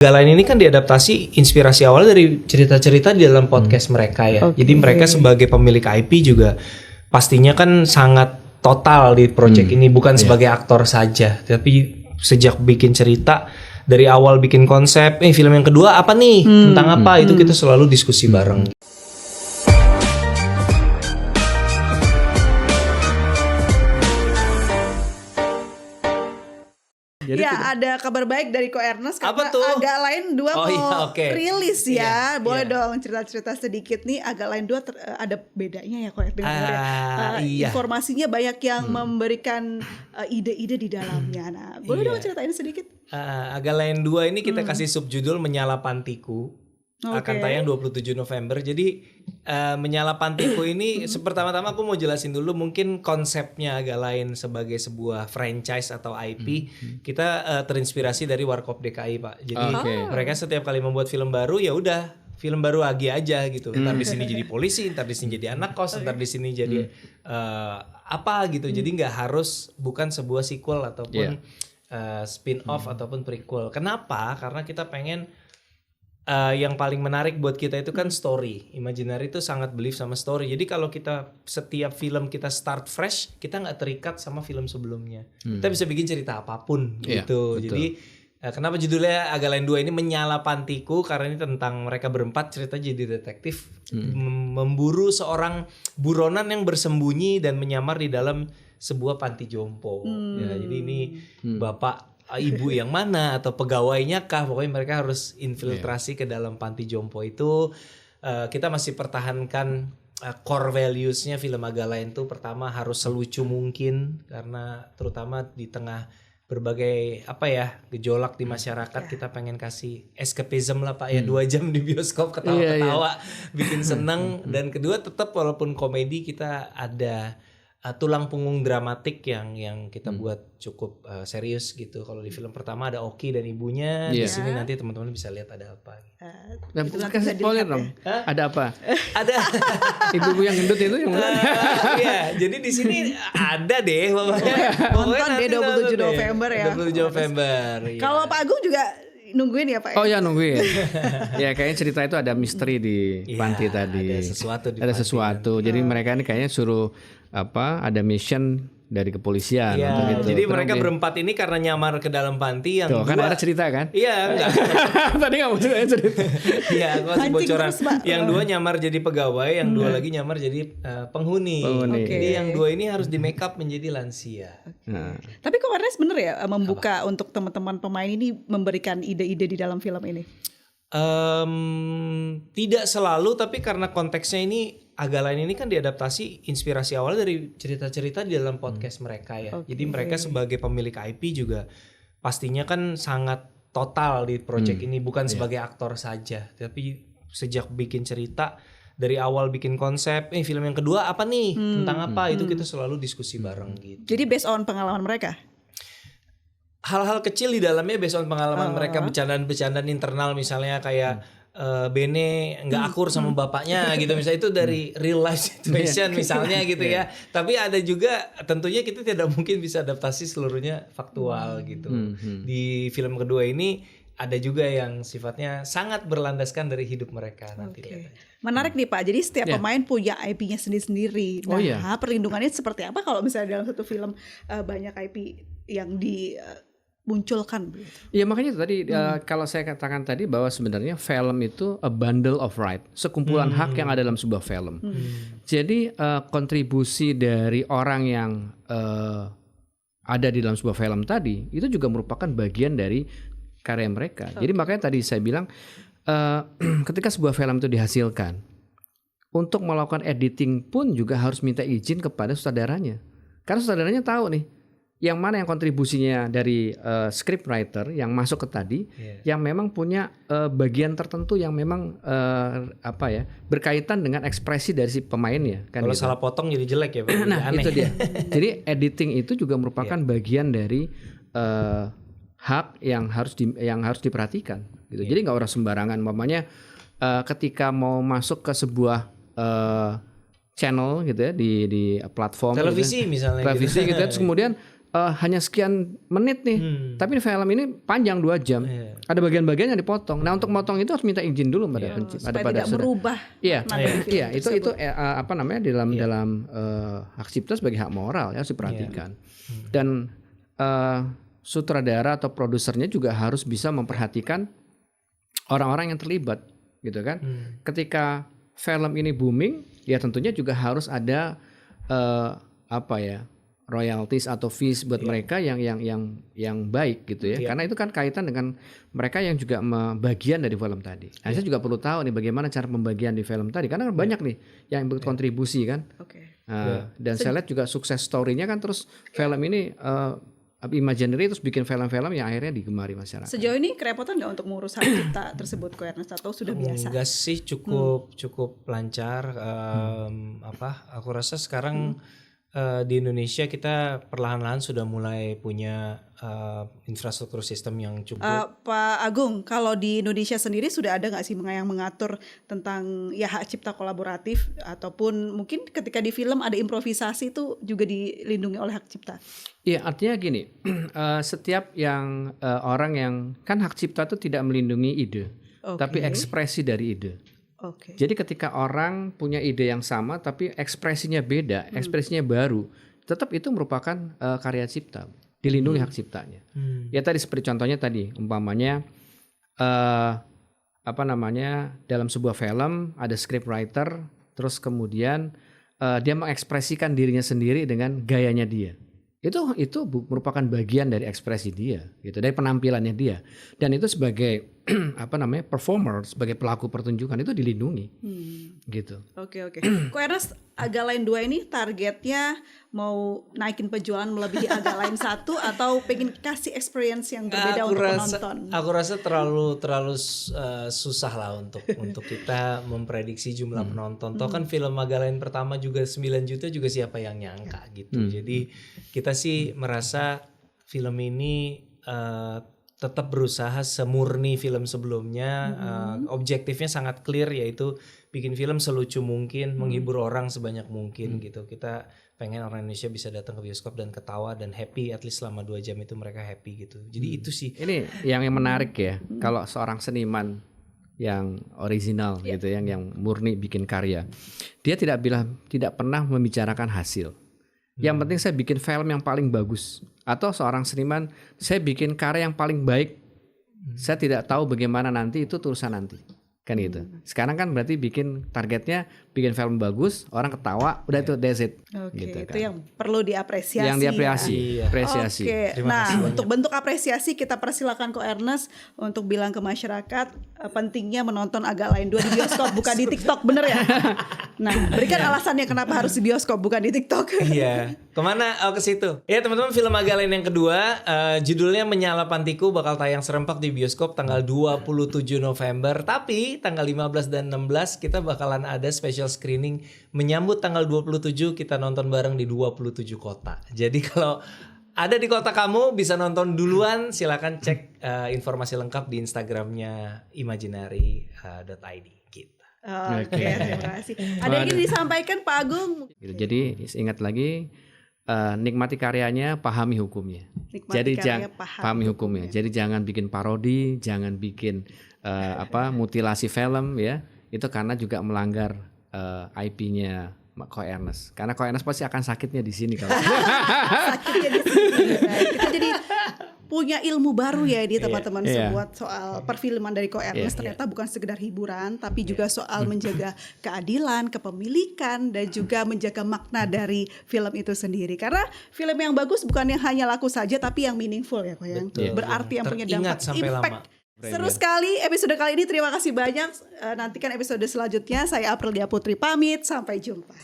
Galain ini kan diadaptasi inspirasi awal dari cerita-cerita di dalam podcast mereka ya. Okay. Jadi mereka sebagai pemilik IP juga pastinya kan sangat total di project ini, bukan sebagai aktor saja, tapi sejak bikin cerita dari awal bikin konsep, film yang kedua apa nih, tentang apa, itu kita selalu diskusi bareng. Jadi ada kabar baik dari Ko Ernest karena Apa tuh? Agak Lain 2 mau rilis ya. Boleh dong cerita-cerita sedikit nih. Agak Lain 2 ada bedanya ya Ko Ernest. Informasinya banyak yang memberikan ide-ide di dalamnya. Nah, boleh dong ceritain sedikit? Agak Lain 2 ini kita kasih subjudul Menyala Pantiku. Akan tayang 27 November. Jadi Menyala Pantiku ini pertama-tama aku mau jelasin dulu mungkin konsepnya Agak Lain sebagai sebuah franchise atau IP. Kita terinspirasi dari Warkop DKI, Pak. Jadi mereka setiap kali membuat film baru ya udah film baru Agi aja gitu. Ntar di sini jadi polisi, ntar di sini jadi anak kos, ntar di sini jadi apa gitu. Jadi nggak harus bukan sebuah sequel ataupun spin-off ataupun prequel. Kenapa? Karena kita pengen yang paling menarik buat kita itu kan story. Imaginary itu sangat believe sama story. Jadi kalau kita setiap film kita start fresh, kita nggak terikat sama film sebelumnya. Kita bisa bikin cerita apapun gitu. Jadi kenapa judulnya Agak Lain 2 ini Menyala Pantiku? Karena ini tentang mereka berempat cerita jadi detektif memburu seorang buronan yang bersembunyi dan menyamar di dalam sebuah panti jompo. Ya, jadi ini bapak ibu yang mana atau pegawainya kah, pokoknya mereka harus infiltrasi ke dalam panti jompo itu. Kita masih pertahankan core values-nya film Agak Lain tuh. Pertama harus selucu mungkin, karena terutama di tengah berbagai gejolak di masyarakat, kita pengen kasih escapism lah Pak ya, 2 jam di bioskop ketawa-ketawa, bikin seneng. Dan kedua tetap walaupun komedi kita ada tulang punggung dramatik yang kita buat cukup serius gitu. Kalau di film pertama ada Oki dan ibunya, di sini nanti teman-teman bisa lihat ada apa. Nah, kasih spoiler dong. Ada apa? Ada ibu yang gendut itu yang mana? Iya, jadi di sini ada deh pokoknya. Nonton deh 27 November ya. 27 November. Kalau Pak Agung juga nungguin ya Pak? Oh ya nungguin. Ya kayaknya cerita itu ada misteri di panti tadi. Ada sesuatu. Jadi mereka ini kayaknya suruh ada mission dari kepolisian gitu. Jadi mereka berempat ini karena nyamar ke dalam panti yang kan ada cerita kan? Iya, enggak. Tadi enggak mau cerita. Iya, aku kasih bocoran. Yang 2 nyamar jadi pegawai, yang 2 lagi nyamar jadi penghuni. Jadi yang 2 ini harus di make up menjadi lansia. Tapi kok Ernest bener ya membuka untuk teman-teman pemain ini memberikan ide-ide di dalam film ini? Tidak selalu, tapi karena konteksnya ini Agak Lain ini kan diadaptasi inspirasi awal dari cerita-cerita di dalam podcast mereka ya. Jadi mereka sebagai pemilik IP juga pastinya kan sangat total di project ini, bukan sebagai aktor saja, tapi sejak bikin cerita dari awal bikin konsep, film yang kedua apa nih, tentang apa, itu kita selalu diskusi bareng gitu. Jadi based on pengalaman mereka? Hal-hal kecil di dalamnya based on pengalaman mereka, bercandaan-bercandaan internal misalnya kayak Bene nggak akur sama bapaknya gitu, misalnya itu dari real life situation misalnya gitu ya. Tapi ada juga tentunya kita tidak mungkin bisa adaptasi seluruhnya faktual gitu. Di film kedua ini ada juga yang sifatnya sangat berlandaskan dari hidup mereka nanti. Menarik nih Pak, jadi setiap pemain punya IP-nya sendiri-sendiri. Nah, perlindungannya seperti apa kalau misalnya dalam satu film banyak IP yang munculkan? Ya makanya itu tadi kalau saya katakan tadi bahwa sebenarnya film itu a bundle of right, sekumpulan hak yang ada dalam sebuah film. Jadi kontribusi dari orang yang ada di dalam sebuah film tadi itu juga merupakan bagian dari karya mereka. Jadi makanya tadi saya bilang ketika sebuah film itu dihasilkan, untuk melakukan editing pun juga harus minta izin kepada sutradaranya. Karena sutradaranya tahu nih yang mana yang kontribusinya dari scriptwriter yang masuk ke tadi, yang memang punya bagian tertentu yang memang berkaitan dengan ekspresi dari si pemainnya. Kan kalau gitu. Salah potong jadi jelek ya. Nah aneh. Itu dia. Jadi editing itu juga merupakan bagian dari hak yang harus diperhatikan. Gitu. Jadi nggak orang sembarangan. Umpamanya ketika mau masuk ke sebuah channel gitu ya di platform televisi gitu, misalnya televisi gitu. Terus kemudian hanya sekian menit nih, tapi film ini panjang 2 jam. Ada bagian-bagian yang dipotong. Nah untuk motong itu harus minta izin dulu pada supaya tidak merubah. Iya, itu apa namanya dalam hak cipta sebagai hak moral ya harus diperhatikan. Dan sutradara atau produsernya juga harus bisa memperhatikan orang-orang yang terlibat, gitu kan? Ketika film ini booming, ya tentunya juga harus ada royalties atau fees buat mereka yang baik gitu ya. Karena itu kan kaitan dengan mereka yang juga bagian dari film tadi. Nah, saya juga perlu tahu nih bagaimana cara pembagian di film tadi karena kan banyak nih yang berkontribusi kan. Dan saya lihat juga sukses story-nya kan terus film ini Imaginary terus bikin film-film yang akhirnya digemari masyarakat. Sejauh ini kerepotan nggak untuk mengurus hak cipta tersebut Ko Ernest atau sudah biasa? Enggak sih, cukup lancar. Aku rasa sekarang di Indonesia kita perlahan-lahan sudah mulai punya infrastruktur sistem yang cukup. Pak Agung, kalau di Indonesia sendiri sudah ada nggak sih yang mengatur tentang ya hak cipta kolaboratif ataupun mungkin ketika di film ada improvisasi itu juga dilindungi oleh hak cipta? Iya, artinya gini, setiap yang orang yang kan hak cipta itu tidak melindungi ide, tapi ekspresi dari ide. Jadi ketika orang punya ide yang sama tapi ekspresinya beda, ekspresinya baru, tetap itu merupakan karya cipta, dilindungi hak ciptanya. Ya tadi seperti contohnya tadi, umpamanya dalam sebuah film ada scriptwriter, terus kemudian dia mengekspresikan dirinya sendiri dengan gayanya dia. Itu merupakan bagian dari ekspresi dia, gitu, dari penampilannya dia, dan itu sebagai performer, sebagai pelaku pertunjukan itu dilindungi, gitu. Oke. Ko Ernest, Agak Lain 2 ini targetnya mau naikin penjualan melebihi Agak Lain 1 atau pengen kasih experience yang berbeda untuk penonton? Aku rasa terlalu susah lah untuk kita memprediksi jumlah penonton. Toh kan film Agak Lain pertama juga 9 juta juga siapa yang nyangka gitu. Jadi kita sih merasa film ini tetap berusaha semurni film sebelumnya. Objektifnya sangat clear, yaitu bikin film selucu mungkin, menghibur orang sebanyak mungkin gitu. Kita pengen orang Indonesia bisa datang ke bioskop dan ketawa dan happy, at least selama 2 jam itu mereka happy gitu. Jadi itu sih. Ini yang menarik ya, kalau seorang seniman yang original gitu, yang murni bikin karya, dia tidak pernah membicarakan hasil. Yang penting saya bikin film yang paling bagus. Atau seorang seniman, saya bikin karya yang paling baik. Saya tidak tahu bagaimana nanti, itu urusan nanti. Kan gitu. Sekarang kan berarti bikin film bagus, orang ketawa, udah itu that's it. Gitu, itu kan yang perlu diapresiasi. Yang diapresiasi. Nah, untuk bentuk apresiasi kita persilakan Ko Ernest untuk bilang ke masyarakat pentingnya menonton Agak Lain 2 di bioskop, bukan di TikTok, bener ya? Nah, berikan alasannya kenapa harus di bioskop bukan di TikTok. Iya. Kemana? Ke situ. Ya teman-teman, film Agak Lain yang kedua judulnya Menyala Pantiku bakal tayang serempak di bioskop tanggal 27 November. Tapi tanggal 15 dan 16 kita bakalan ada special screening menyambut tanggal 27, kita nonton bareng di 27 kota. Jadi kalau ada di kota kamu bisa nonton duluan, silakan cek informasi lengkap di Instagramnya imaginary.id gitu. Oke, terima kasih. Ada yang ingin disampaikan Pak Agung? Jadi ingat lagi, nikmati karyanya, pahami hukumnya. Pahami hukumnya. Jadi jangan bikin parodi, jangan bikin mutilasi film ya. Itu karena juga melanggar IP-nya Ko Ernest. Karena Ko Ernest pasti akan sakitnya di sini kalau. Sakitnya di sini. Kita jadi punya ilmu baru ya di teman-teman sebuat soal perfilman dari Ko Ernest. Ternyata bukan sekedar hiburan, tapi juga soal menjaga keadilan, kepemilikan, dan juga menjaga makna dari film itu sendiri. Karena film yang bagus bukan yang hanya laku saja, tapi yang meaningful ya, yang berarti, yang punya dampak, impact. Seru sekali episode kali ini. Terima kasih banyak. Nantikan episode selanjutnya. Saya Aprilia Putri pamit. Sampai jumpa.